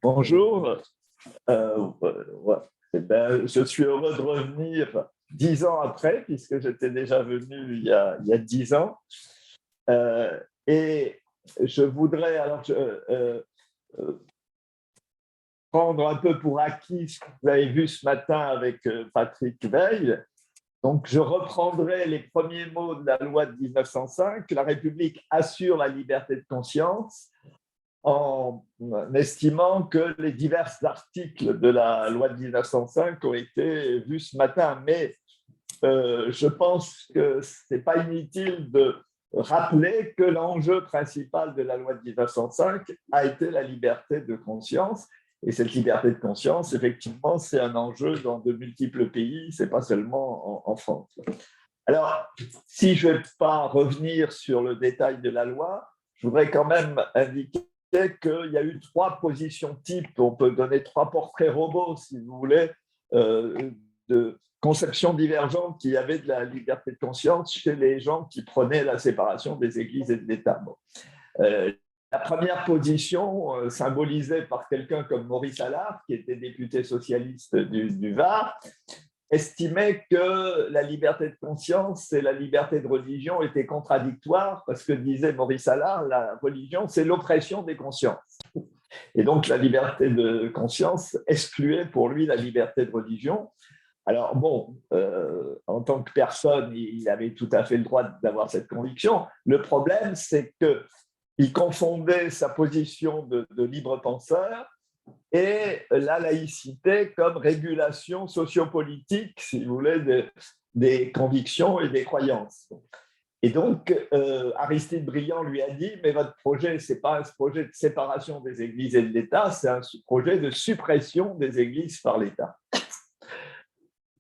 Bonjour. Ouais. Je suis heureux de revenir 10 ans après, puisque j'étais déjà venu il y a 10 ans. Et je voudrais prendre un peu pour acquis ce que vous avez vu ce matin avec Patrick Veil. Donc, je reprendrai les premiers mots de la loi de 1905. La République assure la liberté de conscience, en estimant que les divers articles de la loi de 1905 ont été vus ce matin. Mais je pense que ce n'est pas inutile de rappeler que l'enjeu principal de la loi de 1905 a été la liberté de conscience. Et cette liberté de conscience, effectivement, c'est un enjeu dans de multiples pays, ce n'est pas seulement en France. Alors, si je ne vais pas revenir sur le détail de la loi, je voudrais quand même indiquer qu'il y a eu 3 positions types. On peut donner 3 portraits robots, si vous voulez, de conceptions divergentes qu'il y avait de la liberté de conscience chez les gens qui prenaient la séparation des églises et de l'État. La première position, symbolisée par quelqu'un comme Maurice Allard, qui était député socialiste du Var, estimait que la liberté de conscience et la liberté de religion étaient contradictoires parce que, disait Maurice Allard, la religion, c'est l'oppression des consciences. Et donc, la liberté de conscience excluait pour lui la liberté de religion. Alors, bon, en tant que personne, il avait tout à fait le droit d'avoir cette conviction. Le problème, c'est qu'il confondait sa position de libre penseur et la laïcité comme régulation sociopolitique, si vous voulez, des convictions et des croyances. Et donc, Aristide Briand lui a dit, mais votre projet, ce n'est pas un projet de séparation des églises et de l'État, c'est un projet de suppression des églises par l'État.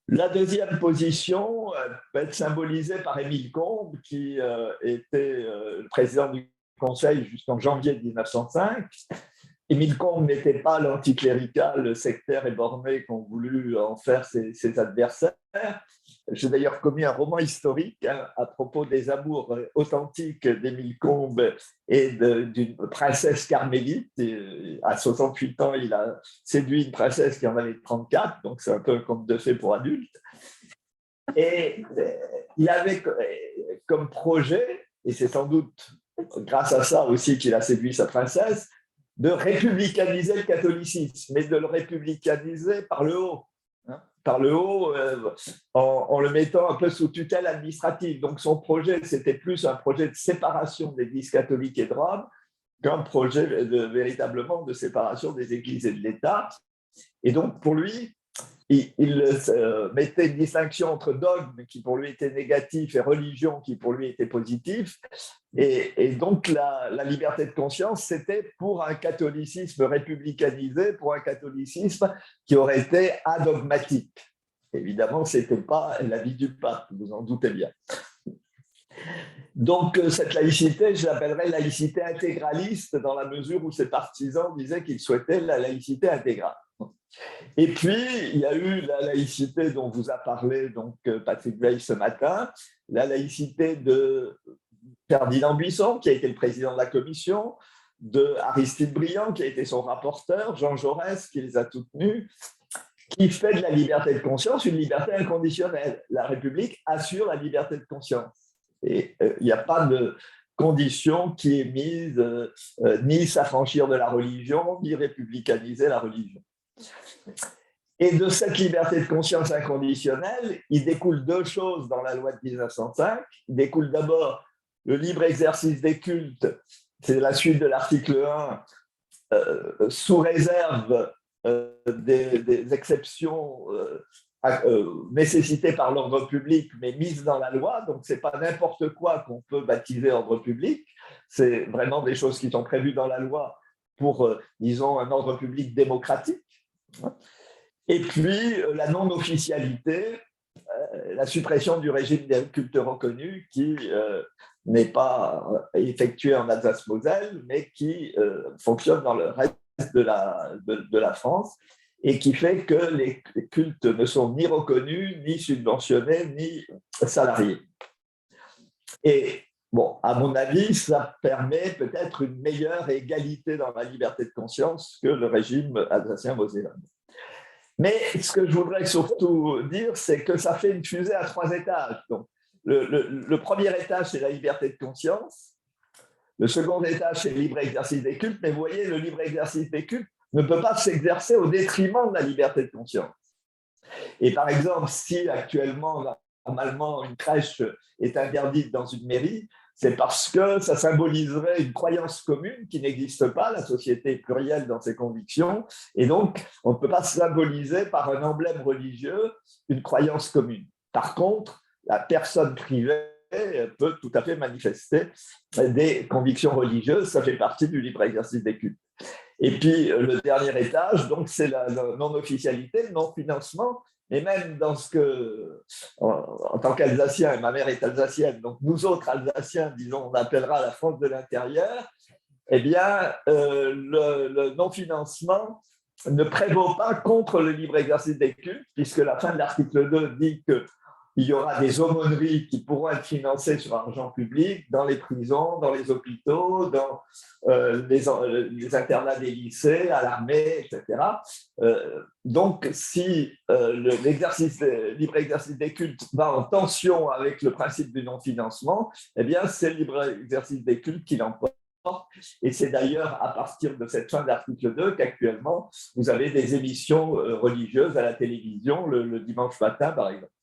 La deuxième position peut être symbolisée par Émile Combes, qui était le président du Conseil jusqu'en janvier 1905. Émile Combes n'était pas l'anticlérical sectaire et borné qu'ont voulu en faire ses adversaires. J'ai d'ailleurs commis un roman historique à propos des amours authentiques d'Émile Combes et d'une princesse carmélite. Et à 68 ans, il a séduit une princesse qui en avait 34, donc c'est un peu un conte de fées pour adultes. Et il avait comme projet, et c'est sans doute grâce à ça aussi qu'il a séduit sa princesse, de républicaniser le catholicisme, mais de le républicaniser par le haut, par le haut, en le mettant un peu sous tutelle administrative. Donc son projet, c'était plus un projet de séparation de l'Église catholique et de Rome qu'un projet véritablement de séparation des églises et de l'État. Et donc pour lui, il mettait une distinction entre dogme qui pour lui était négatif et religion qui pour lui était positif. Et donc la liberté de conscience, c'était pour un catholicisme républicanisé, pour un catholicisme qui aurait été adogmatique. Évidemment, ce n'était pas l'avis du pape, vous en doutez bien. Donc cette laïcité, je l'appellerais laïcité intégraliste dans la mesure où ses partisans disaient qu'ils souhaitaient la laïcité intégrale. Et puis, il y a eu la laïcité dont vous a parlé donc, Patrick Veil ce matin, la laïcité de Ferdinand Buisson, qui a été le président de la commission, de Aristide Briand, qui a été son rapporteur, Jean Jaurès, qui les a soutenus, qui fait de la liberté de conscience une liberté inconditionnelle. La République assure la liberté de conscience. Et il n'y a pas de condition qui est mise, ni s'affranchir de la religion, ni républicaniser la religion. Et de cette liberté de conscience inconditionnelle, il découle 2 choses dans la loi de 1905. Il découle d'abord le libre exercice des cultes, c'est la suite de l'article 1, sous réserve des exceptions nécessitées par l'ordre public, mais mises dans la loi. Donc, ce n'est pas n'importe quoi qu'on peut baptiser ordre public. C'est vraiment des choses qui sont prévues dans la loi pour, disons, un ordre public démocratique. Et puis, la non-officialité, la suppression du régime des cultes reconnus qui n'est pas effectué en Alsace-Moselle, mais qui fonctionne dans le reste de la France et qui fait que les cultes ne sont ni reconnus, ni subventionnés, ni salariés. Et bon, à mon avis, ça permet peut-être une meilleure égalité dans la liberté de conscience que le régime alsacien-mosellan. Mais ce que je voudrais surtout dire, c'est que ça fait une fusée à 3 étages. Donc, le premier étage, c'est la liberté de conscience. Le second étage, c'est le libre exercice des cultes. Mais vous voyez, le libre exercice des cultes ne peut pas s'exercer au détriment de la liberté de conscience. Et par exemple, si actuellement, normalement, une crèche est interdite dans une mairie, c'est parce que ça symboliserait une croyance commune qui n'existe pas, la société est plurielle dans ses convictions, et donc on ne peut pas symboliser par un emblème religieux une croyance commune. Par contre, la personne privée peut tout à fait manifester des convictions religieuses, ça fait partie du libre exercice des cultes. Et puis le dernier étage, donc c'est la non-officialité, le non-financement. Et même dans ce que, en tant qu'Alsacien, et ma mère est alsacienne, donc nous autres Alsaciens, disons, on appellera la France de l'intérieur, eh bien, le non-financement ne prévaut pas contre le libre exercice des cultes, puisque la fin de l'article 2 dit que il y aura des aumôneries qui pourront être financées sur argent public dans les prisons, dans les hôpitaux, dans les internats des lycées, à l'armée, etc. Donc, si le libre exercice des cultes va en tension avec le principe du non-financement, eh bien, c'est le libre exercice des cultes qui l'emporte. Et c'est d'ailleurs à partir de cette fin d'article 2 qu'actuellement, vous avez des émissions religieuses à la télévision le dimanche matin, par exemple.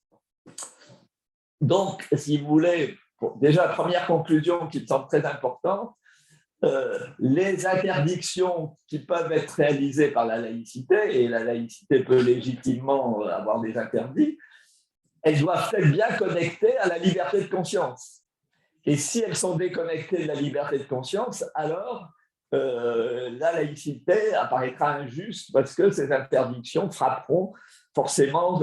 Donc, si vous voulez, déjà, première conclusion qui me semble très importante, les interdictions qui peuvent être réalisées par la laïcité, et la laïcité peut légitimement avoir des interdits, elles doivent être bien connectées à la liberté de conscience. Et si elles sont déconnectées de la liberté de conscience, alors la laïcité apparaîtra injuste parce que ces interdictions frapperont forcément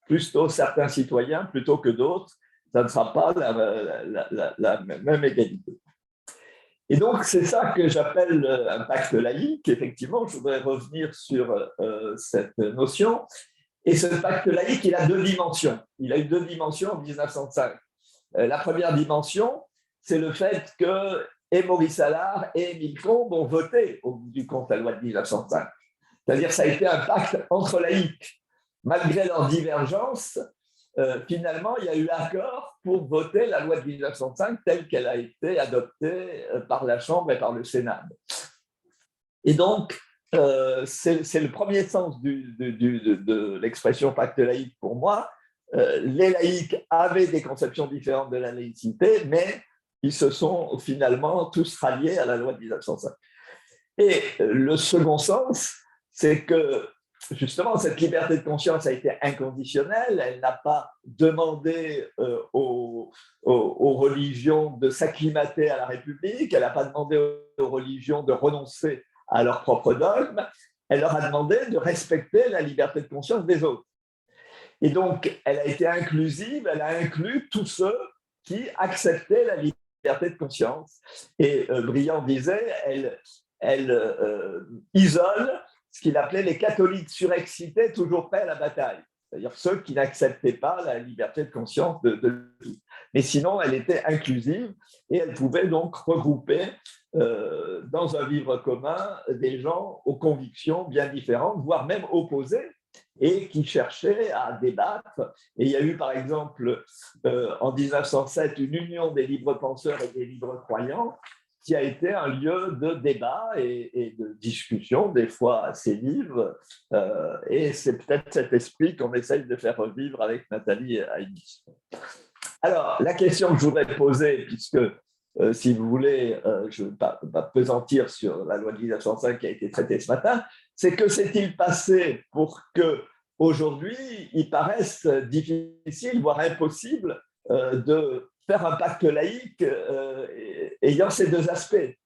plutôt certains citoyens plutôt que d'autres. Ça ne sera pas la même égalité. Et donc, c'est ça que j'appelle un pacte laïque. Effectivement, je voudrais revenir sur cette notion. Et ce pacte laïque, il a 2 dimensions. Il a eu 2 dimensions en 1905. La première dimension, c'est le fait que et Maurice Allard et Émile Combes ont voté au bout du compte la loi de 1905. C'est-à-dire que ça a été un pacte entre laïcs. Malgré leurs divergences, finalement, il y a eu accord pour voter la loi de 1905 telle qu'elle a été adoptée par la Chambre et par le Sénat. Et donc, c'est le premier sens de l'expression pacte laïque pour moi. Les laïcs avaient des conceptions différentes de la laïcité, mais ils se sont finalement tous ralliés à la loi de 1905. Et le second sens, c'est que justement, cette liberté de conscience a été inconditionnelle. Elle n'a pas demandé aux religions de s'acclimater à la République. Elle n'a pas demandé aux religions de renoncer à leur propre dogme. Elle leur a demandé de respecter la liberté de conscience des autres. Et donc, elle a été inclusive. Elle a inclus tous ceux qui acceptaient la liberté de conscience. Et Briand disait, elle isole ce qu'il appelait les catholiques surexcités, toujours prêts à la bataille, c'est-à-dire ceux qui n'acceptaient pas la liberté de conscience de tous. Mais sinon, elle était inclusive et elle pouvait donc regrouper dans un vivre commun des gens aux convictions bien différentes, voire même opposées, et qui cherchaient à débattre. Et il y a eu, par exemple, en 1907, une union des libres penseurs et des libres croyants, qui a été un lieu de débat et de discussion, des fois assez vive. Et c'est peut-être cet esprit qu'on essaye de faire revivre avec Nathalie Heinis. Alors, la question que je voudrais poser, puisque si vous voulez, je ne vais pas pesantir sur la loi de 1905 qui a été traitée ce matin, c'est que s'est-il passé pour qu'aujourd'hui, il paraisse difficile, voire impossible, de faire un pacte laïque ayant ces 2 aspects.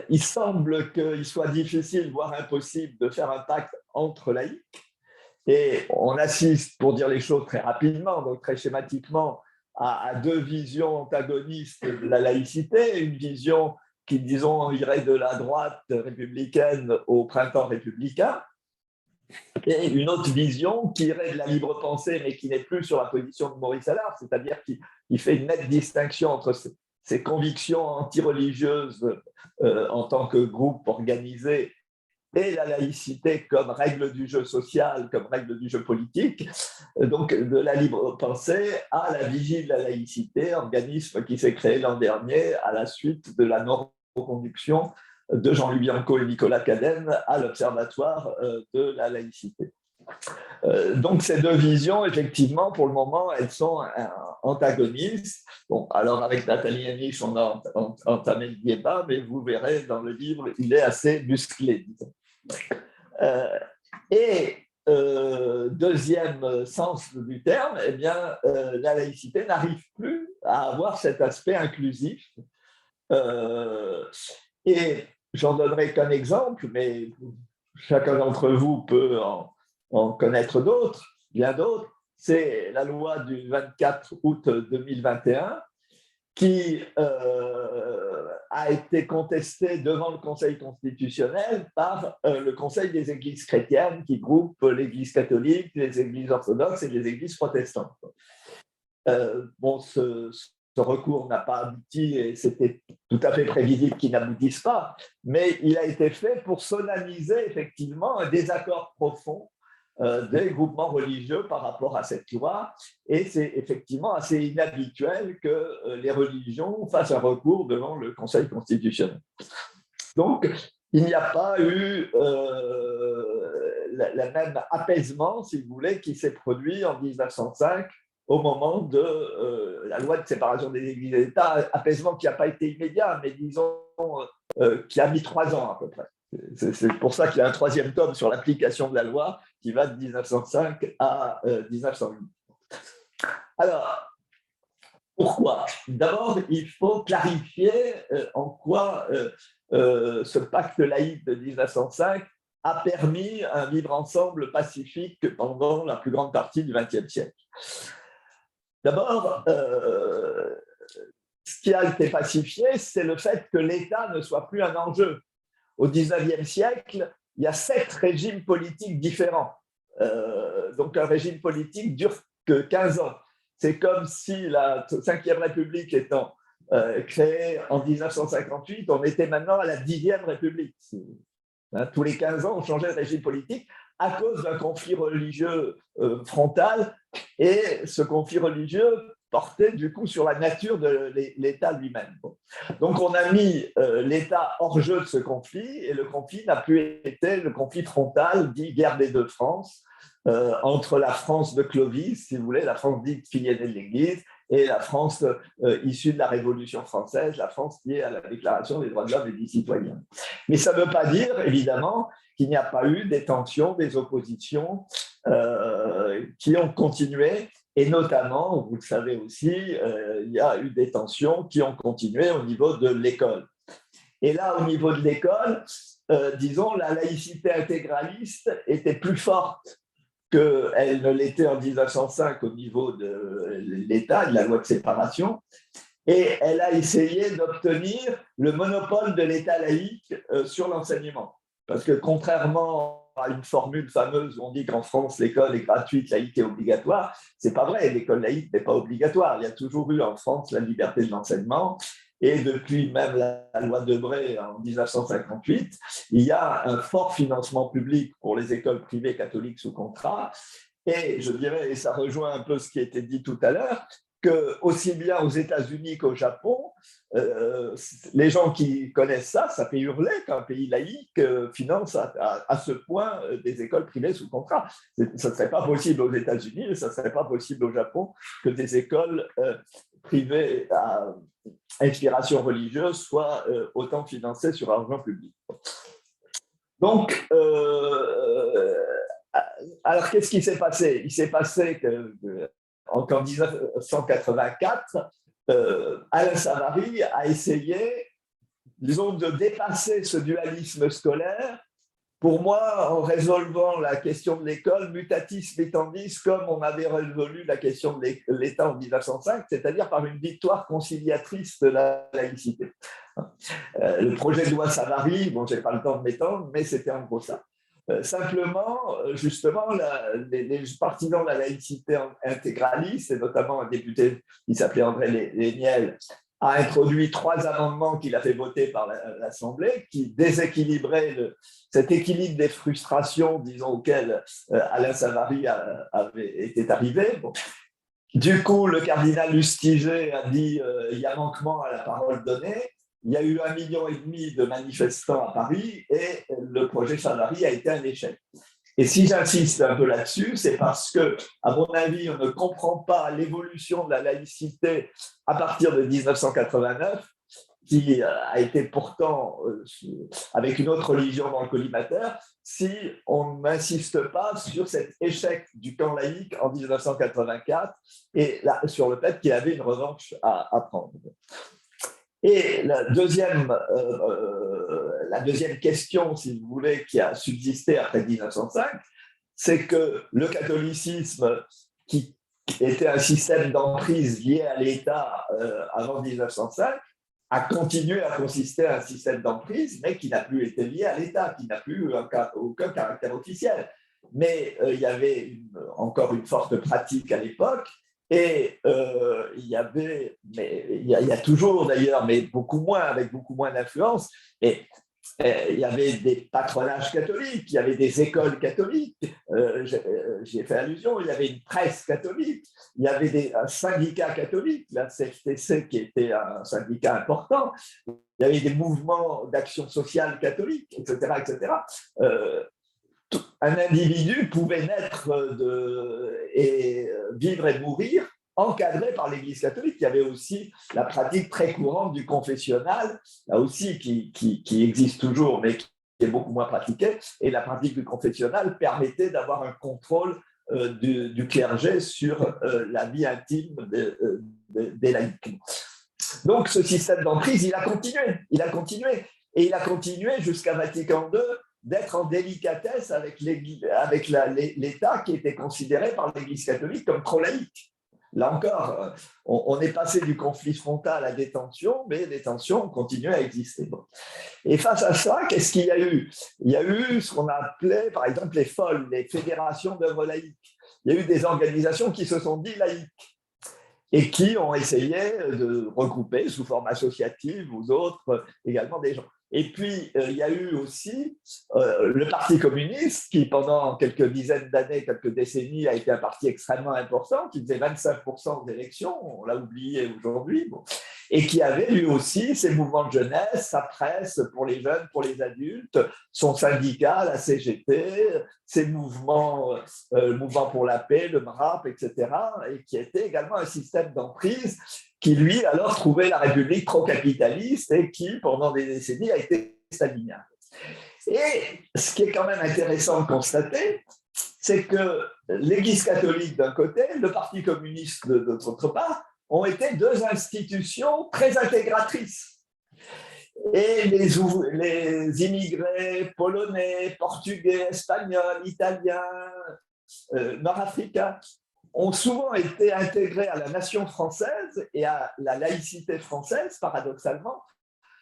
Il semble qu'il soit difficile, voire impossible, de faire un pacte entre laïcs. Et on assiste, pour dire les choses très rapidement, donc très schématiquement, à 2 visions antagonistes de la laïcité. Une vision qui, disons, irait de la droite républicaine au printemps républicain, Et une autre vision qui irait de la libre pensée, mais qui n'est plus sur la position de Maurice Allard, c'est-à-dire qui fait une nette distinction entre ses convictions antireligieuses en tant que groupe organisé et la laïcité comme règle du jeu social, comme règle du jeu politique, donc de la libre pensée à la vigie de la laïcité, organisme qui s'est créé l'an dernier à la suite de la non-reconduction de Jean-Louis Bianco et Nicolas Cadenne à l'Observatoire de la laïcité. Donc ces deux visions, effectivement, pour le moment, elles sont antagonistes. Bon, alors avec Nathalie Henrich, on a entamé le débat, mais vous verrez dans le livre, il est assez musclé, disons. Deuxième sens du terme, eh bien, la laïcité n'arrive plus à avoir cet aspect inclusif. Et j'en donnerai qu'un exemple, mais chacun d'entre vous peut en connaître d'autres, bien d'autres. C'est la loi du 24 août 2021 qui a été contestée devant le Conseil constitutionnel par le Conseil des églises chrétiennes qui groupe l'Église catholique, les églises orthodoxes et les églises protestantes. Bon, ce recours n'a pas abouti et c'était tout à fait prévisible qu'il n'aboutisse pas, mais il a été fait pour solenniser effectivement un désaccord profond des groupements religieux par rapport à cette loi. Et c'est effectivement assez inhabituel que les religions fassent un recours devant le Conseil constitutionnel. Donc, il n'y a pas eu le même apaisement, si vous voulez, qui s'est produit en 1905 au moment de la loi de séparation des églises et de l'État, apaisement qui n'a pas été immédiat, mais disons qui a mis 3 ans à peu près. C'est pour ça qu'il y a un 3e tome sur l'application de la loi qui va de 1905 à 1908. Alors, pourquoi? D'abord, il faut clarifier en quoi ce pacte laïque de 1905 a permis un vivre-ensemble pacifique pendant la plus grande partie du XXe siècle. D'abord, ce qui a été pacifié, c'est le fait que l'État ne soit plus un enjeu. Au XIXe siècle, il y a 7 régimes politiques différents. Donc, un régime politique dure que 15 ans. C'est comme si la 5e République étant créée en 1958, on était maintenant à la 10e République. Tous les 15 ans, on changeait de régime politique à cause d'un conflit religieux frontal. Et ce conflit religieux portait du coup sur la nature de l'État lui-même. Donc on a mis l'État hors jeu de ce conflit et le conflit n'a plus été le conflit frontal dit guerre des deux France entre la France de Clovis, si vous voulez, la France dite filiale de l'Église, et la France issue de la Révolution française, la France liée à la Déclaration des droits de l'homme et des citoyens. Mais ça ne veut pas dire, évidemment, qu'il n'y a pas eu des tensions, des oppositions qui ont continué. Et notamment, vous le savez aussi, il y a eu des tensions qui ont continué au niveau de l'école. Et là, au niveau de l'école, disons, la laïcité intégraliste était plus forte qu'elle ne l'était en 1905 au niveau de l'État, de la loi de séparation. Et elle a essayé d'obtenir le monopole de l'État laïque sur l'enseignement. Parce que contrairement à une formule fameuse où on dit qu'en France, l'école est gratuite, laïque et obligatoire, c'est pas vrai, l'école laïque n'est pas obligatoire. Il y a toujours eu en France la liberté de l'enseignement. Et depuis même la loi Debré en 1958, il y a un fort financement public pour les écoles privées catholiques sous contrat. Et je dirais, et ça rejoint un peu ce qui a été dit tout à l'heure, que aussi bien aux États-Unis qu'au Japon, les gens qui connaissent ça, ça fait hurler qu'un pays laïque finance à ce point des écoles privées sous contrat. Ça ne serait pas possible aux États-Unis et ça ne serait pas possible au Japon que des écoles privées à inspiration religieuse soient autant financées sur argent public. Donc, alors qu'est-ce qui s'est passé? Il s'est passé qu'en 1984, Alain Savary a essayé, disons, de dépasser ce dualisme scolaire, pour moi, en résolvant la question de l'école, mutatis mutandis, comme on avait résolu la question de l'État en 1905, c'est-à-dire par une victoire conciliatrice de la laïcité. Le projet de loi Savary, bon, je n'ai pas le temps de m'étendre, mais c'était en gros ça. Simplement, justement, les partisans de la laïcité intégraliste, et notamment un député qui s'appelait André Léniel, a introduit 3 amendements qu'il a fait voter par l'Assemblée qui déséquilibraient cet équilibre des frustrations, disons, auxquelles Alain Savary était arrivé. Bon. Du coup, le cardinal Lustiger a dit il y a manquement à la parole donnée. Il y a eu 1,5 million de manifestants à Paris et le projet Savary a été un échec. Et si j'insiste un peu là-dessus, c'est parce que, à mon avis, on ne comprend pas l'évolution de la laïcité à partir de 1989, qui a été pourtant avec une autre religion dans le collimateur, si on n'insiste pas sur cet échec du camp laïque en 1984 et là, sur le fait qu'il y avait une revanche à prendre. Et la deuxième question, si vous voulez, qui a subsisté après 1905, c'est que le catholicisme, qui était un système d'emprise lié à l'État avant 1905, a continué à consister à un système d'emprise, mais qui n'a plus été lié à l'État, qui n'a plus aucun caractère officiel. Mais il y avait encore une forte pratique à l'époque. Et il y avait, mais il y a toujours d'ailleurs, mais beaucoup moins, avec beaucoup moins d'influence. Et il y avait des patronages catholiques, il y avait des écoles catholiques, j'y ai fait allusion, il y avait une presse catholique, il y avait un syndicat catholique, la CFTC qui était un syndicat important, il y avait des mouvements d'action sociale catholique, etc. etc. Un individu pouvait naître et vivre et mourir encadré par l'Église catholique. Il y avait aussi la pratique très courante du confessionnal, là aussi qui existe toujours, mais qui est beaucoup moins pratiquée. Et la pratique du confessionnal permettait d'avoir un contrôle du clergé sur la vie intime des laïcs. Donc ce système d'emprise, il a continué. Et il a continué jusqu'à Vatican II d'être en délicatesse avec l'État qui était considéré par l'Église catholique comme trop laïque. Là encore, on est passé du conflit frontal à des tensions, mais les tensions continuent à exister. Bon. Et face à ça, qu'est-ce qu'il y a eu? Il y a eu ce qu'on appelait, par exemple, les FOL, les fédérations d'œuvres laïques. Il y a eu des organisations qui se sont dit laïques et qui ont essayé de regrouper sous forme associative ou autres également des gens. Et puis, il y a eu aussi le Parti communiste, qui pendant quelques dizaines d'années, quelques décennies, a été un parti extrêmement important, qui faisait 25% des élections, on l'a oublié aujourd'hui, bon, et qui avait lui aussi ses mouvements de jeunesse, sa presse pour les jeunes, pour les adultes, son syndicat, la CGT, ses mouvements, le mouvement pour la paix, le MRAP, etc., et qui était également un système d'emprise qui, lui, alors trouvait la République trop capitaliste et qui, pendant des décennies, a été stalinien. Et ce qui est quand même intéressant de constater, c'est que l'Église catholique d'un côté, le Parti communiste de l'autre part, ont été 2 institutions très intégratrices. Et les immigrés polonais, portugais, espagnols, italiens, nord-africains, ont souvent été intégrés à la nation française et à la laïcité française, paradoxalement,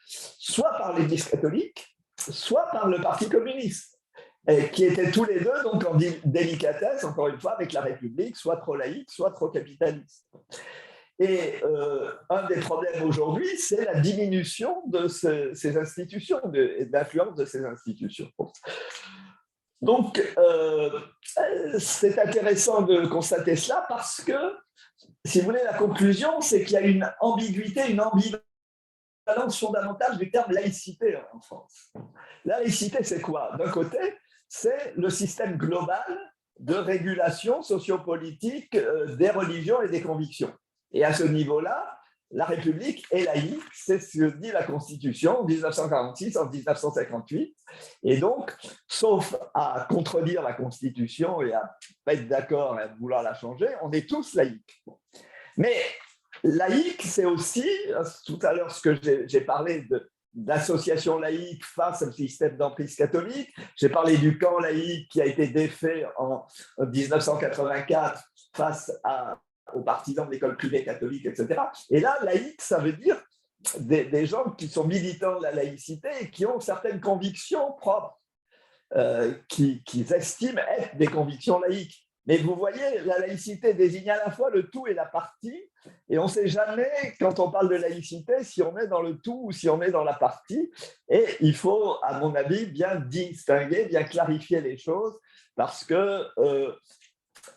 soit par l'Église catholique, soit par le Parti communiste, et qui étaient tous les deux donc en délicatesse, encore une fois, avec la République, soit trop laïque, soit trop capitaliste. Et un des problèmes aujourd'hui, c'est la diminution de ces institutions et de l'influence de ces institutions. Donc, c'est intéressant de constater cela parce que, si vous voulez, la conclusion, c'est qu'il y a une ambiguïté, une ambivalence fondamentale du terme laïcité en France. La laïcité, c'est quoi? D'un côté, c'est le système global de régulation sociopolitique des religions et des convictions. Et à ce niveau-là, la République est laïque, c'est ce que dit la Constitution en 1946, en 1958. Et donc, sauf à contredire la Constitution et à pas être d'accord et à vouloir la changer, on est tous laïcs. Mais laïque, c'est aussi, tout à l'heure, ce que j'ai parlé d'association laïque face au système d'emprise catholique. J'ai parlé du camp laïque qui a été défait en 1984 face aux partisans de l'école privée catholique, etc. Et là, laïque, ça veut dire des gens qui sont militants de la laïcité et qui ont certaines convictions propres. qu'ils estiment être des convictions laïques. Mais vous voyez, la laïcité désigne à la fois le tout et la partie, et on ne sait jamais, quand on parle de laïcité, si on est dans le tout ou si on est dans la partie. Et il faut, à mon avis, bien distinguer, bien clarifier les choses, parce que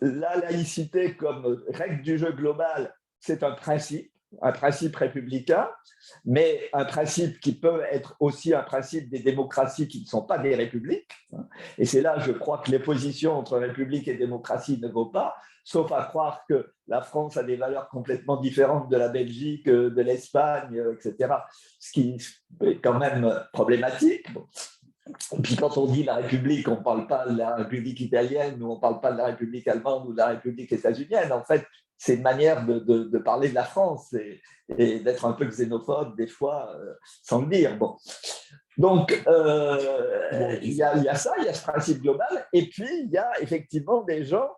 la laïcité comme règle du jeu global, c'est un principe républicain, mais un principe qui peut être aussi un principe des démocraties qui ne sont pas des républiques. Et c'est là, je crois, que les positions entre république et démocratie ne vaut pas, sauf à croire que la France a des valeurs complètement différentes de la Belgique, de l'Espagne, etc., ce qui est quand même problématique. Et puis quand on dit la République, on ne parle pas de la République italienne, ou on ne parle pas de la République allemande ou de la République états-unienne. En fait, c'est une manière de parler de la France et d'être un peu xénophobe des fois, sans le dire. Bon. Donc, il y a ça, il y a ce principe global, et puis il y a effectivement des gens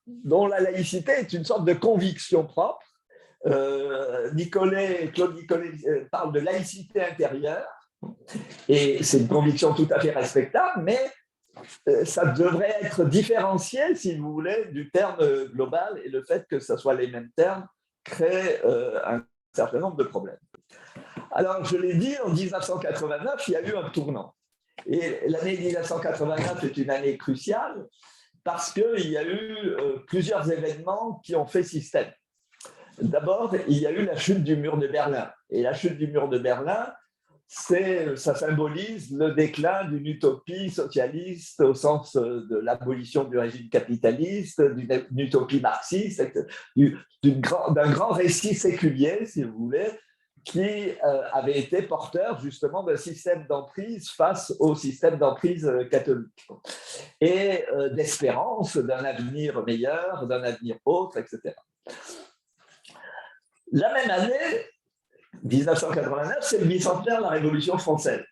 dont la laïcité est une sorte de conviction propre. Claude Nicollet parle de laïcité intérieure, et c'est une conviction tout à fait respectable, mais ça devrait être différencié, si vous voulez, du terme global, et le fait que ce soit les mêmes termes crée un certain nombre de problèmes. Alors, je l'ai dit, en 1989, il y a eu un tournant. Et l'année 1989 est une année cruciale parce qu'il y a eu plusieurs événements qui ont fait système. D'abord, il y a eu la chute du mur de Berlin. Et la chute du mur de Berlin, ça symbolise le déclin d'une utopie socialiste au sens de l'abolition du régime capitaliste, d'une utopie marxiste, d'un grand récit séculier, si vous voulez, qui avait été porteur justement d'un système d'emprise face au système d'emprise catholique. Et d'espérance d'un avenir meilleur, d'un avenir autre, etc. La même année, 1989, c'est le bicentenaire de la Révolution française.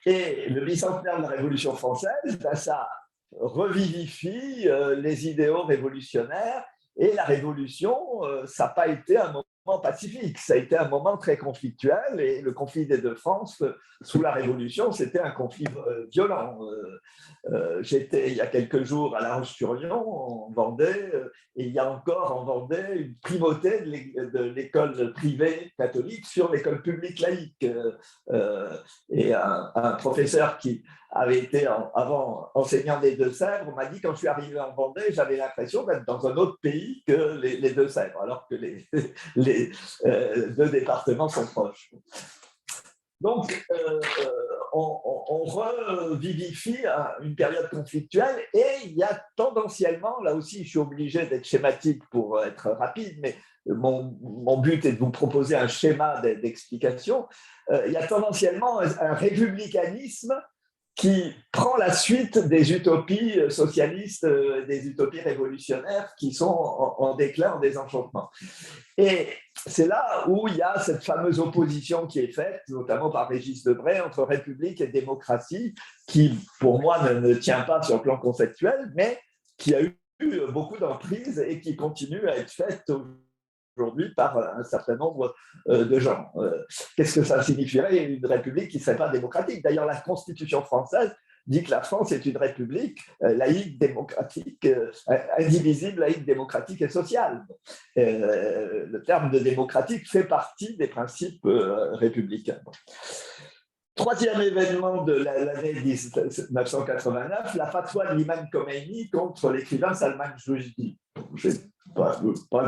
Et le bicentenaire de la Révolution française, ça revivifie les idéaux révolutionnaires. Et la Révolution, ça n'a pas été un moment pacifique, ça a été un moment très conflictuel. Et le conflit des deux France, sous la Révolution, c'était un conflit violent. J'étais il y a quelques jours à La Roche-sur-Yon, en Vendée, et il y a encore en Vendée une primauté de l'école privée catholique sur l'école publique laïque. Et un professeur qui avait été avant enseignant des Deux-Sèvres m'a dit, quand je suis arrivé en Vendée, j'avais l'impression d'être dans un autre pays que les Deux-Sèvres, alors que les deux départements sont proches. Donc, on revivifie une période conflictuelle et il y a tendanciellement, là aussi je suis obligé d'être schématique pour être rapide, mais mon but est de vous proposer un schéma d'explication, il y a tendanciellement un républicanisme qui prend la suite des utopies socialistes, des utopies révolutionnaires qui sont en déclin, en désenchantement. Et c'est là où il y a cette fameuse opposition qui est faite, notamment par Régis Debray, entre République et démocratie, qui, pour moi, ne tient pas sur le plan conceptuel, mais qui a eu beaucoup d'emprise et qui continue à être faite aujourd'hui par un certain nombre de gens. Qu'est-ce que ça signifierait une république qui ne serait pas démocratique? D'ailleurs, la Constitution française dit que la France est une république laïque, démocratique, indivisible, laïque, démocratique et sociale. Le terme de démocratique fait partie des principes républicains. Troisième événement de l'année 1989, la fatwa de l'imam Khomeini contre l'écrivain Salman Rushdie. Je n'ai pas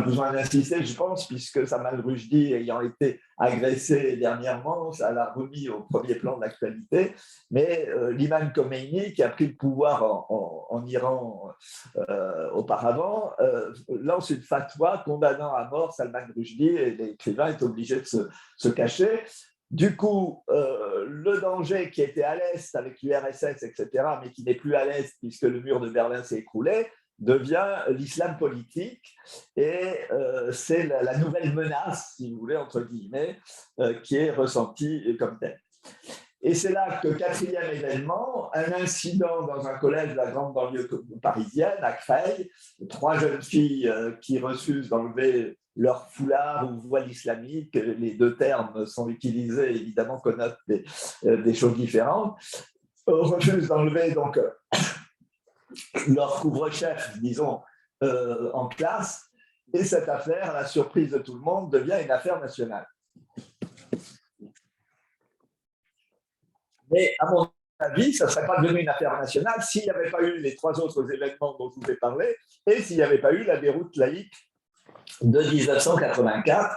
besoin d'insister, je pense, puisque Salman Rushdie ayant été agressé dernièrement, ça l'a remis au premier plan de l'actualité. Mais l'imam Khomeini, qui a pris le pouvoir en Iran auparavant, lance une fatwa condamnant à mort Salman Rushdie et l'écrivain est obligé de se cacher. Du coup, le danger qui était à l'Est avec l'URSS, etc., mais qui n'est plus à l'Est puisque le mur de Berlin s'est écroulé, devient l'islam politique. Et c'est la nouvelle menace, si vous voulez, entre guillemets, qui est ressentie comme telle. Et c'est là que, quatrième événement, un incident dans un collège de la grande banlieue parisienne, à Creil, 3 jeunes filles qui refusent d'enlever leur foulard ou voile islamique, les deux termes sont utilisés, évidemment, connotent des choses différentes, refusent d'enlever donc leur couvre-chef, disons, en classe, et cette affaire, à la surprise de tout le monde, devient une affaire nationale. Mais à mon avis, ça ne serait pas devenu une affaire nationale s'il n'y avait pas eu les 3 autres événements dont je vous ai parlé et s'il n'y avait pas eu la déroute laïque de 1984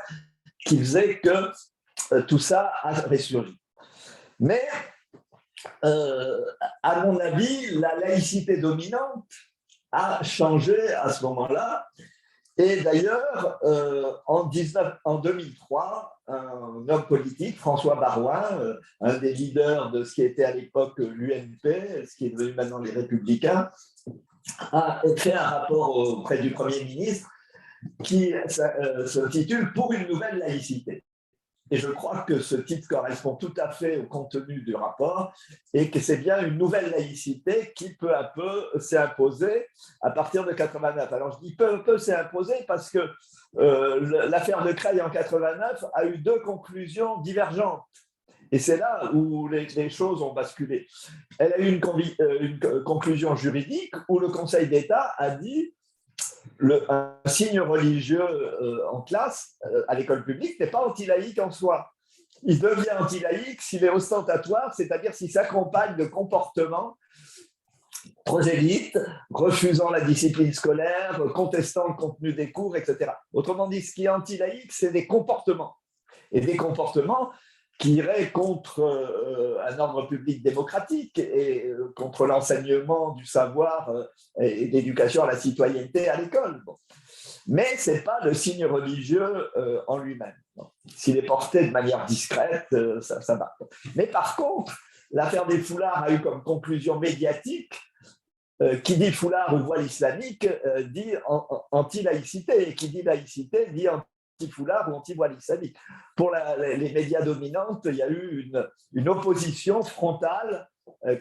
qui faisait que tout ça a ressurgi. Mais, à mon avis, la laïcité dominante a changé à ce moment-là. Et d'ailleurs, en 2003, un homme politique, François Baroin, un des leaders de ce qui était à l'époque l'UMP, ce qui est devenu maintenant les Républicains, a fait un rapport auprès du Premier ministre qui se titule « Pour une nouvelle laïcité ». Et je crois que ce titre correspond tout à fait au contenu du rapport et que c'est bien une nouvelle laïcité qui peu à peu s'est imposée à partir de 89. Alors je dis peu à peu s'est imposée parce que l'affaire de Creil en 89 a eu 2 conclusions divergentes. Et c'est là où les choses ont basculé. Elle a eu une conclusion juridique où le Conseil d'État a dit un signe religieux en classe, à l'école publique, n'est pas anti-laïque en soi. Il devient anti-laïque s'il est ostentatoire, c'est-à-dire s'il s'accompagne de comportements prosélytes, refusant la discipline scolaire, contestant le contenu des cours, etc. Autrement dit, ce qui est anti-laïque, c'est des comportements. Et des comportements qui irait contre un ordre public démocratique et contre l'enseignement du savoir et d'éducation à la citoyenneté à l'école. Bon. Mais ce n'est pas le signe religieux en lui-même. S'il est porté de manière discrète, ça va. Mais par contre, l'affaire des foulards a eu comme conclusion médiatique qui dit foulard ou voile islamique dit anti-laïcité, et qui dit laïcité dit anti-foulard ou anti-voile islamique. Pour les médias dominantes, il y a eu une opposition frontale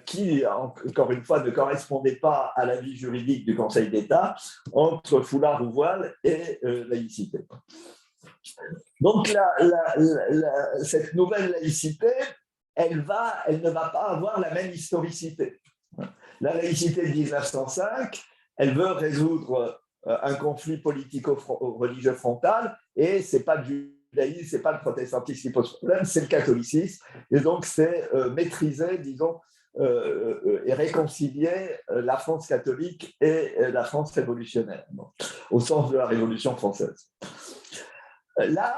qui, encore une fois, ne correspondait pas à l'avis juridique du Conseil d'État entre foulard ou voile et laïcité. Donc, cette nouvelle laïcité, elle ne va pas avoir la même historicité. La laïcité de 1905, elle veut résoudre un conflit politico-religieux frontal et ce n'est pas le judaïsme, ce n'est pas le protestantisme qui pose problème, c'est le catholicisme. Et donc, c'est maîtriser, disons, et réconcilier la France catholique et la France révolutionnaire, bon, au sens de la Révolution française. Là,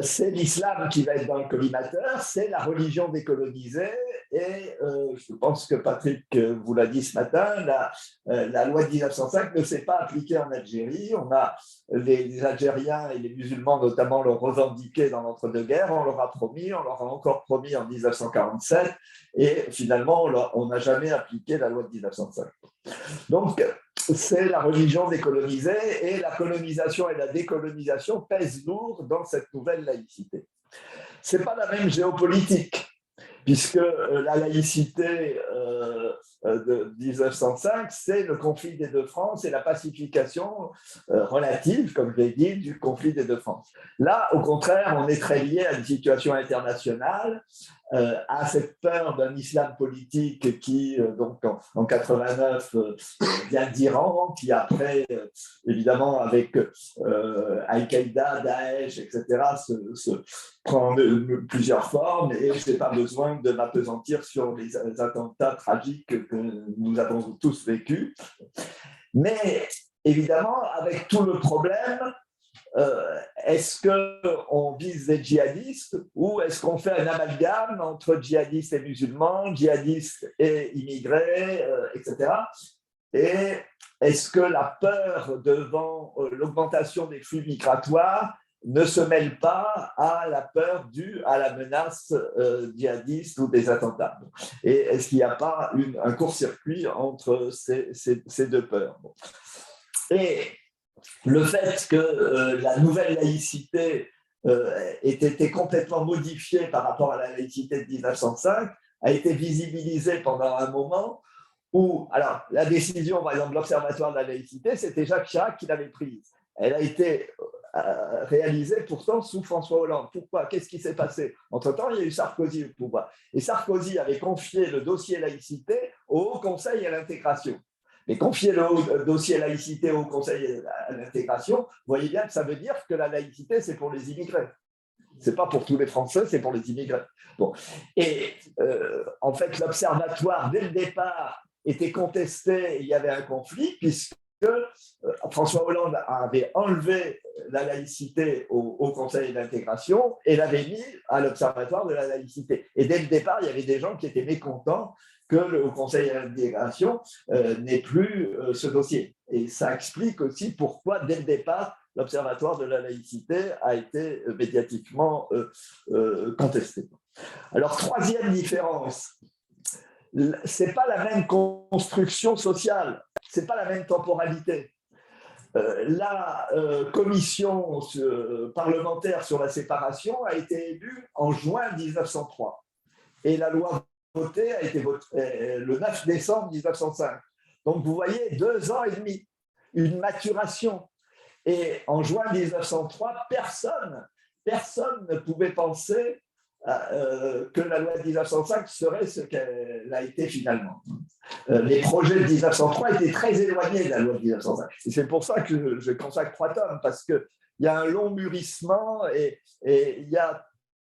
c'est l'islam qui va être dans le collimateur, c'est la religion décolonisée, et je pense que Patrick vous l'a dit ce matin, la loi de 1905 ne s'est pas appliquée en Algérie. On a les Algériens et les musulmans notamment l'ont revendiqué dans l'entre-deux-guerres, on leur a promis, on leur a encore promis en 1947, et finalement on n'a jamais appliqué la loi de 1905. Donc, c'est la religion décolonisée et la colonisation et la décolonisation pèsent lourd dans cette nouvelle laïcité. Ce n'est pas la même géopolitique, puisque la laïcité de 1905, c'est le conflit des 2 France et la pacification relative, comme je l'ai dit, du conflit des 2 France. Là, au contraire, on est très lié à une situation internationale, à cette peur d'un islam politique qui, donc en 89, vient d'Iran, qui après, évidemment, avec Al-Qaïda, Daesh, etc., se prend plusieurs formes, et je n'ai pas besoin de m'appesantir sur les attentats tragiques que nous avons tous vécus. Mais évidemment, avec tout le problème, est-ce qu'on vise les djihadistes ou est-ce qu'on fait un amalgame entre djihadistes et musulmans, djihadistes et immigrés, etc. Et est-ce que la peur devant l'augmentation des flux migratoires ne se mêle pas à la peur due à la menace djihadiste ou des attentats? Et est-ce qu'il n'y a pas un court-circuit entre ces 2 peurs? Et le fait que la nouvelle laïcité ait été complètement modifiée par rapport à la laïcité de 1905 a été visibilisé pendant un moment où, alors, la décision, par exemple, de l'Observatoire de la laïcité, c'était Jacques Chirac qui l'avait prise. Elle a été réalisé pourtant sous François Hollande. Pourquoi? Qu'est-ce qui s'est passé? Entre-temps, il y a eu Sarkozy au pouvoir. Et Sarkozy avait confié le dossier laïcité au Haut Conseil à l'intégration. Mais confier le dossier laïcité au Haut Conseil à l'intégration, vous voyez bien que ça veut dire que la laïcité, c'est pour les immigrés. Ce n'est pas pour tous les Français, c'est pour les immigrés. Bon. Et en fait, l'Observatoire, dès le départ, était contesté, il y avait un conflit, puisque François Hollande avait enlevé la laïcité au Conseil d'intégration et l'avait mis à l'Observatoire de la laïcité. Et dès le départ, il y avait des gens qui étaient mécontents que le Conseil d'intégration n'ait plus ce dossier. Et ça explique aussi pourquoi, dès le départ, l'Observatoire de la laïcité a été médiatiquement contesté. Alors, troisième différence, ce n'est pas la même construction sociale, ce n'est pas la même temporalité. La commission parlementaire sur la séparation a été élue en juin 1903 et la loi votée a été votée le 9 décembre 1905. Donc, vous voyez, 2 ans et demi, une maturation. Et en juin 1903, personne ne pouvait penser que la loi de 1905 serait ce qu'elle a été finalement. Les projets de 1903 étaient très éloignés de la loi de 1905. Et c'est pour ça que je consacre 3 tomes, parce qu'il y a un long mûrissement et il y a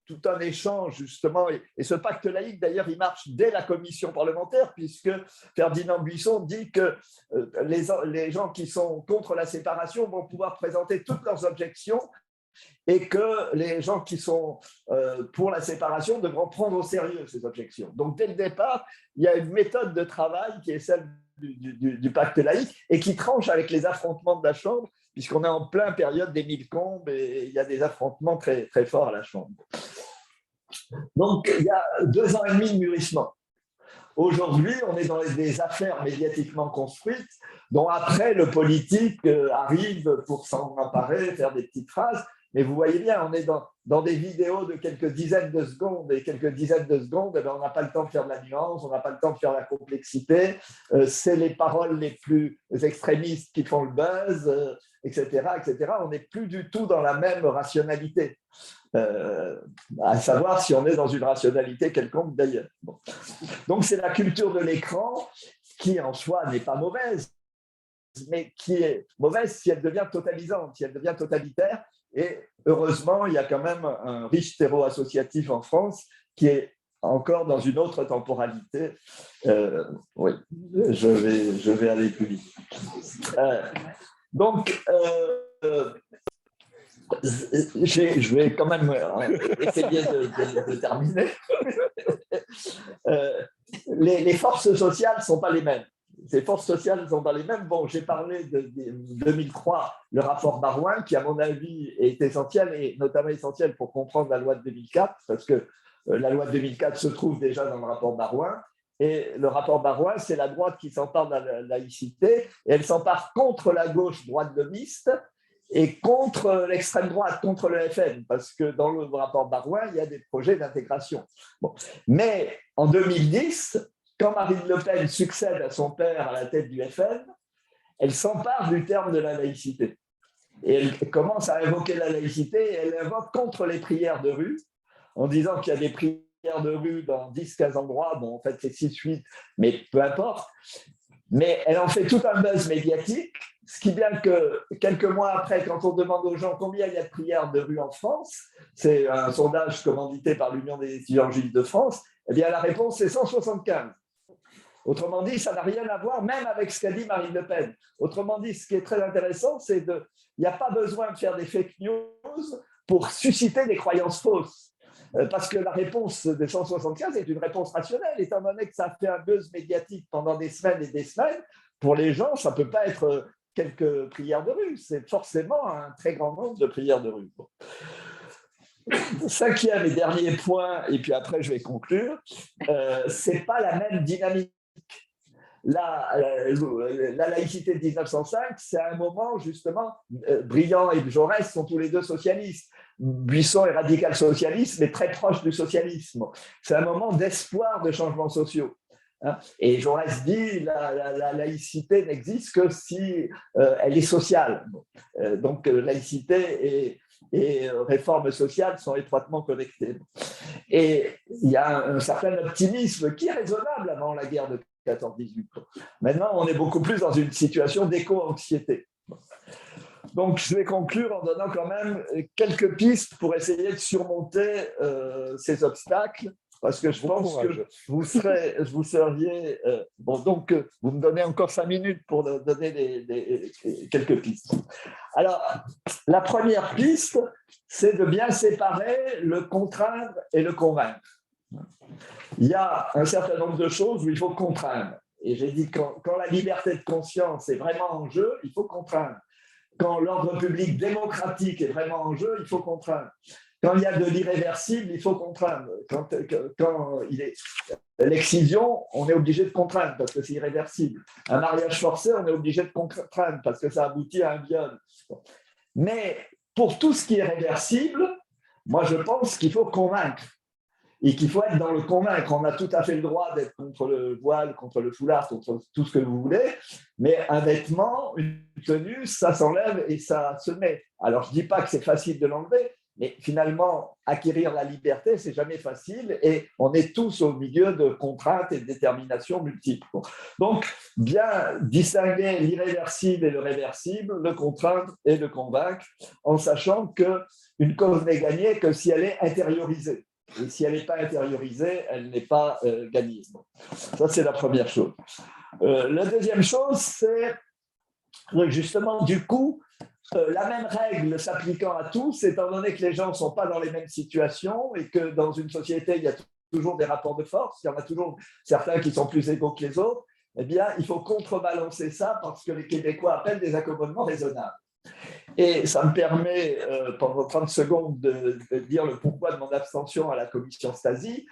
tout un échange, justement. Et ce pacte laïque, d'ailleurs, il marche dès la commission parlementaire, puisque Ferdinand Buisson dit que les gens qui sont contre la séparation vont pouvoir présenter toutes leurs objections et que les gens qui sont pour la séparation devront prendre au sérieux ces objections. Donc, dès le départ, il y a une méthode de travail qui est celle du pacte laïque et qui tranche avec les affrontements de la Chambre, puisqu'on est en plein période des 1000 combes et il y a des affrontements très, très forts à la Chambre. Donc, il y a 2 ans et demi de mûrissement. Aujourd'hui, on est dans des affaires médiatiquement construites, dont après, le politique arrive pour s'en emparer, faire des petites phrases. Mais vous voyez bien, on est dans des vidéos de quelques dizaines de secondes, et quelques dizaines de secondes, eh bien, on n'a pas le temps de faire de la nuance, on n'a pas le temps de faire la complexité. C'est les paroles les plus extrémistes qui font le buzz, etc., etc. On n'est plus du tout dans la même rationalité. À savoir si on est dans une rationalité quelconque d'ailleurs. Bon. Donc c'est la culture de l'écran qui en soi n'est pas mauvaise, mais qui est mauvaise si elle devient totalisante, si elle devient totalitaire. Et heureusement, il y a quand même un riche terreau associatif en France qui est encore dans une autre temporalité. Oui, je vais aller plus vite. Donc, je vais quand même essayer de terminer. Les forces sociales ne sont pas les mêmes. Ces forces sociales ne sont pas les mêmes. Bon, j'ai parlé de 2003, le rapport Baroin, qui, à mon avis, est essentiel, et notamment essentiel pour comprendre la loi de 2004, parce que la loi de 2004 se trouve déjà dans le rapport Baroin. Et le rapport Baroin, c'est la droite qui s'empare de la laïcité, et elle s'empare contre la gauche droite gaulliste et contre l'extrême droite, contre le FN, parce que dans le rapport Baroin, il y a des projets d'intégration. Bon. Mais en 2010, quand Marine Le Pen succède à son père à la tête du FN, elle s'empare du terme de la laïcité. Et elle commence à invoquer la laïcité et elle invoque contre les prières de rue, en disant qu'il y a des prières de rue dans 10-15 endroits, bon, en fait, c'est 6-8, mais peu importe. Mais elle en fait tout un buzz médiatique, ce qui bien que quelques mois après, quand on demande aux gens combien il y a de prières de rue en France, c'est un sondage commandité par l'Union des étudiants juifs de France, eh bien la réponse c'est 175. Autrement dit, ça n'a rien à voir même avec ce qu'a dit Marine Le Pen. Autrement dit, ce qui est très intéressant, c'est qu'il n'y a pas besoin de faire des fake news pour susciter des croyances fausses. Parce que la réponse des 175 est une réponse rationnelle, étant donné que ça a fait un buzz médiatique pendant des semaines et des semaines. Pour les gens, ça ne peut pas être quelques prières de rue, c'est forcément un très grand nombre de prières de rue. Bon. 5e et dernier point, et puis après je vais conclure, ce n'est pas la même dynamique. La laïcité de 1905, c'est un moment justement, Briand et Jaurès sont tous les deux socialistes. Buisson est radical socialiste, mais très proche du socialisme. C'est un moment d'espoir de changements sociaux. hein. Et Jaurès dit la laïcité n'existe que si elle est sociale. Donc, laïcité et réforme sociale sont étroitement connectées. Et il y a un certain optimisme qui est raisonnable avant la guerre de 14-18. Maintenant, on est beaucoup plus dans une situation d'éco-anxiété. Donc, je vais conclure en donnant quand même quelques pistes pour essayer de surmonter ces obstacles, parce que je pense que vous seriez... bon, donc, vous me donnez encore 5 minutes pour donner quelques pistes. Alors, la première piste, c'est de bien séparer le contraindre et le convaincre. Il y a un certain nombre de choses où il faut contraindre. Et j'ai dit que quand la liberté de conscience est vraiment en jeu, il faut contraindre. Quand l'ordre public démocratique est vraiment en jeu, il faut contraindre. Quand il y a de l'irréversible, il faut contraindre. Quand il est l'excision, on est obligé de contraindre parce que c'est irréversible. Un mariage forcé, on est obligé de contraindre parce que ça aboutit à un viol. Mais pour tout ce qui est réversible, moi je pense qu'il faut convaincre. Et qu'il faut être dans le convaincre. On a tout à fait le droit d'être contre le voile, contre le foulard, contre tout ce que vous voulez, mais un vêtement, une tenue, ça s'enlève et ça se met. Alors, je ne dis pas que c'est facile de l'enlever, mais finalement, acquérir la liberté, c'est jamais facile et on est tous au milieu de contraintes et de déterminations multiples. Donc, bien distinguer l'irréversible et le réversible, le contraindre et le convaincre, en sachant qu'une cause n'est gagnée que si elle est intériorisée. Et si elle n'est pas intériorisée, elle n'est pas gagnée. Bon. Ça, c'est la première chose. La deuxième chose, c'est justement, du coup, la même règle s'appliquant à tous, étant donné que les gens ne sont pas dans les mêmes situations et que dans une société, il y a toujours des rapports de force, il y en a toujours certains qui sont plus égaux que les autres, eh bien, il faut contrebalancer ça parce que les Québécois appellent des accommodements raisonnables. Et ça me permet, pendant 30 secondes, de dire le pourquoi de mon abstention à la commission Stasi.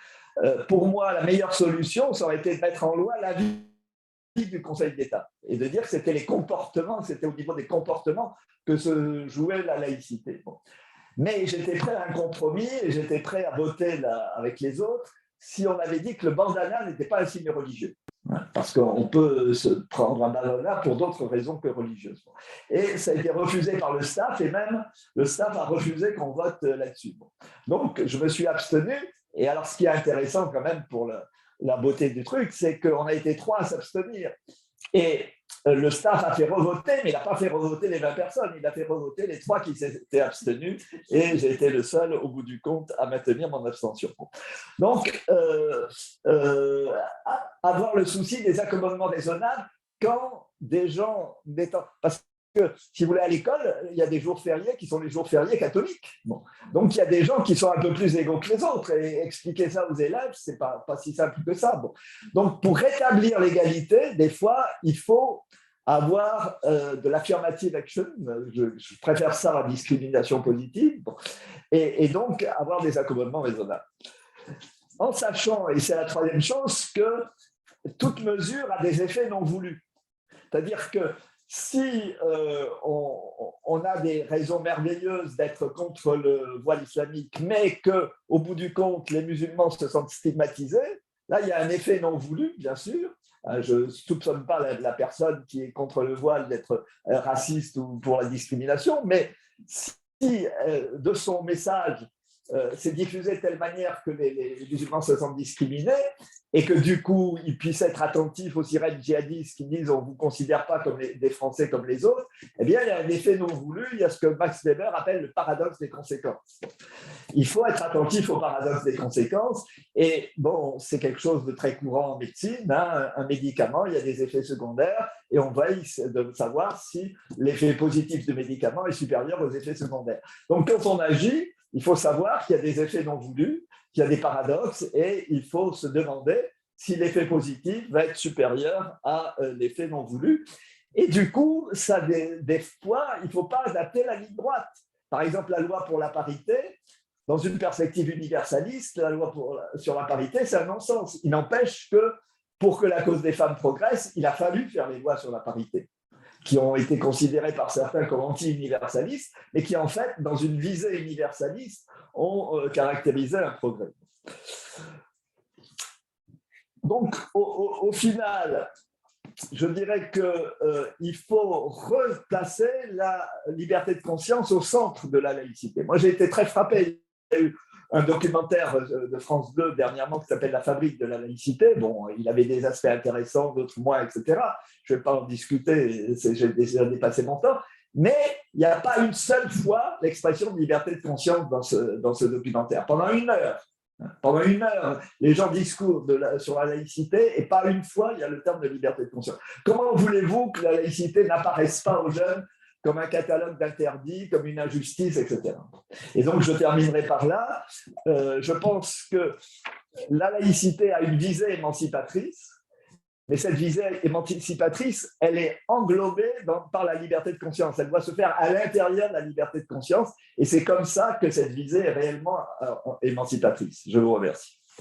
Pour moi, la meilleure solution, ça aurait été de mettre en loi l'avis du Conseil d'État et de dire que c'était les comportements, c'était au niveau des comportements que se jouait la laïcité. Bon. Mais j'étais prêt à un compromis et j'étais prêt à voter avec les autres si on avait dit que le bandana n'était pas un signe religieux. Parce qu'on peut se prendre un bandana pour d'autres raisons que religieuses. Et ça a été refusé par le staff, et même le staff a refusé qu'on vote là-dessus. Donc, je me suis abstenu. Et alors, ce qui est intéressant quand même pour la beauté du truc, c'est qu'on a été 3 à s'abstenir. Et le staff a fait revoter, mais il n'a pas fait revoter les 20 personnes, il a fait revoter les 3 qui s'étaient abstenus, et j'ai été le seul, au bout du compte, à maintenir mon abstention. Donc, avoir le souci des accommodements raisonnables quand des gens... Parce que si vous voulez, à l'école, il y a des jours fériés qui sont les jours fériés catholiques. Bon. Donc, il y a des gens qui sont un peu plus égaux que les autres. Et expliquer ça aux élèves, ce n'est pas si simple que ça. Bon. Donc, pour rétablir l'égalité, des fois, il faut avoir de l'affirmative action. Je préfère ça à la discrimination positive. Bon. Et donc, avoir des accommodements raisonnables. En sachant, et c'est la troisième chose, que toute mesure a des effets non voulus. C'est-à-dire que si on a des raisons merveilleuses d'être contre le voile islamique, mais qu'au bout du compte, les musulmans se sentent stigmatisés, là, il y a un effet non voulu, bien sûr. Je ne soupçonne pas la personne qui est contre le voile d'être raciste ou pour la discrimination, mais si de son message, c'est diffusé de telle manière que les musulmans se sentent discriminés et que du coup, ils puissent être attentifs aux sirènes djihadistes qui disent on ne vous considère pas comme des Français comme les autres, eh bien, il y a un effet non voulu, il y a ce que Max Weber appelle le paradoxe des conséquences. Il faut être attentif au paradoxe des conséquences et bon, c'est quelque chose de très courant en médecine, hein, un médicament, il y a des effets secondaires et on veille de savoir si l'effet positif du médicament est supérieur aux effets secondaires. Donc, quand on agit, il faut savoir qu'il y a des effets non voulus, qu'il y a des paradoxes et il faut se demander si l'effet positif va être supérieur à l'effet non voulu. Et du coup, ça, des fois, il ne faut pas adapter la ligne droite. Par exemple, la loi pour la parité, dans une perspective universaliste, la loi sur la parité, c'est un non-sens. Il n'empêche que pour que la cause des femmes progresse, il a fallu faire les lois sur la parité, qui ont été considérés par certains comme anti-universalistes, mais qui, en fait, dans une visée universaliste, ont caractérisé un progrès. Donc, au final, je dirais qu'il faut replacer la liberté de conscience au centre de la laïcité. Moi, j'ai été très frappé. Il y a eu un documentaire de France 2 dernièrement qui s'appelle La fabrique de la laïcité. Bon, il avait des aspects intéressants, d'autres moins, etc. Je ne vais pas en discuter, j'ai déjà dépassé mon temps. Mais il n'y a pas une seule fois l'expression de liberté de conscience dans ce documentaire. Pendant une heure, les gens discourent sur la laïcité et pas une fois, il y a le terme de liberté de conscience. Comment voulez-vous que la laïcité n'apparaisse pas aux jeunes comme un catalogue d'interdits, comme une injustice, etc. Et donc, je terminerai par là. Je pense que la laïcité a une visée émancipatrice, mais cette visée émancipatrice, elle est englobée par la liberté de conscience. Elle doit se faire à l'intérieur de la liberté de conscience. Et c'est comme ça que cette visée est réellement émancipatrice. Je vous remercie.